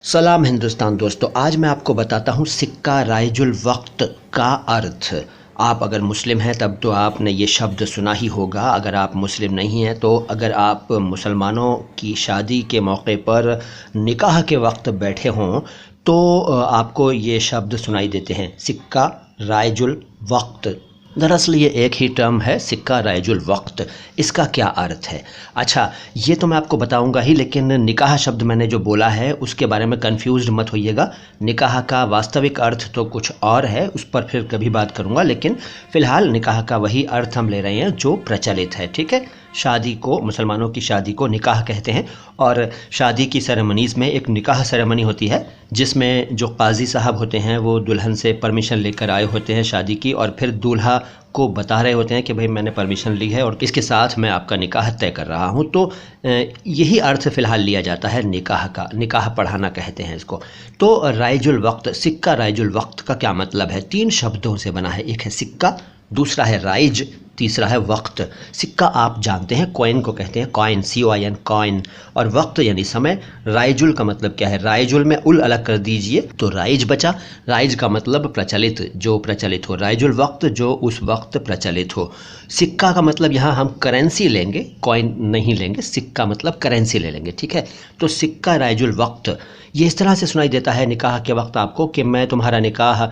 सलाम हिंदुस्तान दोस्तों, आज मैं आपको बताता हूँ सिक्का राइजुल वक्त का अर्थ। आप अगर मुस्लिम हैं तब तो आपने ये शब्द सुना ही होगा। अगर आप मुस्लिम नहीं हैं तो अगर आप मुसलमानों की शादी के मौके पर निकाह के वक्त बैठे हों तो आपको ये शब्द सुनाई देते हैं, सिक्का राइजुल वक्त। दरअसल ये एक ही टर्म है, सिक्का राइजुल वक्त। इसका क्या अर्थ है? अच्छा, ये तो मैं आपको बताऊंगा ही, लेकिन निकाह शब्द मैंने जो बोला है उसके बारे में कंफ्यूज्ड मत होइएगा। निकाह का वास्तविक अर्थ तो कुछ और है, उस पर फिर कभी बात करूंगा, लेकिन फ़िलहाल निकाह का वही अर्थ हम ले रहे हैं जो प्रचलित है। ठीक है, शादी को, मुसलमानों की शादी को निकाह कहते हैं। और शादी की सेरेमनीज़ में एक निकाह सेरेमनी होती है जिसमें जो काजी साहब होते हैं वो दुल्हन से परमिशन लेकर आए होते हैं शादी की, और फिर दूल्हा को बता रहे होते हैं कि भाई मैंने परमिशन ली है और इसके साथ मैं आपका निकाह तय कर रहा हूँ। तो यही अर्थ फ़िलहाल लिया जाता है निकाह का। निकाह पढ़ाना कहते हैं इसको। तो राइजुल वक्त, सिक्का राइजुल वक्त का क्या मतलब है? 3 शब्दों से बना है। एक है सिक्का, दूसरा है राइज, तीसरा है वक्त। सिक्का आप जानते हैं, कॉइन को कहते हैं, कॉइन, COIN, कॉइन। और वक्त यानी समय। राइजुल का मतलब क्या है? राइजुल में उल अलग कर दीजिए तो राइज बचा। राइज का मतलब प्रचलित, जो प्रचलित हो। राइजुल वक्त, जो उस वक्त प्रचलित हो। सिक्का का मतलब यहाँ हम करेंसी लेंगे, कॉइन नहीं लेंगे। सिक्का मतलब करेंसी ले लेंगे। ठीक है, तो सिक्का राइजुल वक्त ये इस तरह से सुनाई देता है निकाह के वक्त आपको कि मैं तुम्हारा निकाह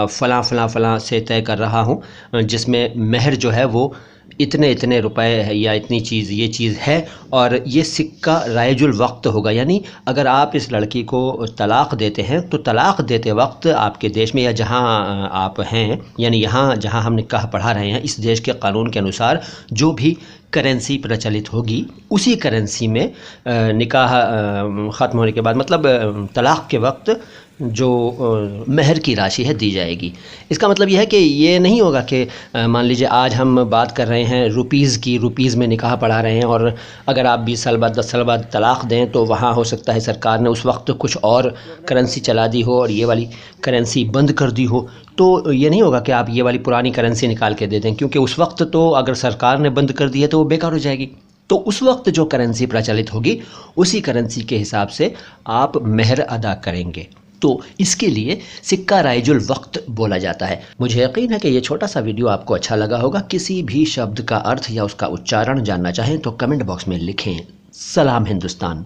फ़लाँ फ़लाँ फ़लाँ से तय कर रहा हूँ, जिसमें महर जो है वो इतने इतने रुपए है या इतनी चीज़, ये चीज़ है। और ये सिक्का राइजुल वक्त होगा। यानी अगर आप इस लड़की को तलाक़ देते हैं तो तलाक़ देते वक्त आपके देश में या जहाँ आप हैं, यानी यहाँ जहाँ हम निकाह पढ़ा रहे हैं, इस देश के कानून के अनुसार जो भी करेंसी प्रचलित होगी उसी करेंसी में निकाह ख़त्म होने के बाद, मतलब तलाक़ के वक्त जो महर की राशि है दी जाएगी। इसका मतलब यह है कि ये नहीं होगा कि मान लीजिए आज हम बात कर रहे हैं रुपीज़ की, रुपीज़ में निकाह पढ़ा रहे हैं, और अगर आप 20 साल बाद 10 साल बाद तलाक़ दें तो वहाँ हो सकता है सरकार ने उस वक्त कुछ और करेंसी चला दी हो और ये वाली करेंसी बंद कर दी हो। तो ये नहीं होगा कि आप ये वाली पुरानी करेंसी निकाल के दे दें, क्योंकि उस वक्त तो अगर सरकार ने बंद कर दी है तो वो बेकार हो जाएगी। तो उस वक्त जो करेंसी प्रचलित होगी उसी करेंसी के हिसाब से आप महर अदा करेंगे। तो इसके लिए सिक्का राइजुल वक्त बोला जाता है। मुझे यकीन है कि ये छोटा सा वीडियो आपको अच्छा लगा होगा। किसी भी शब्द का अर्थ या उसका उच्चारण जानना चाहें तो कमेंट बॉक्स में लिखें। सलाम हिंदुस्तान।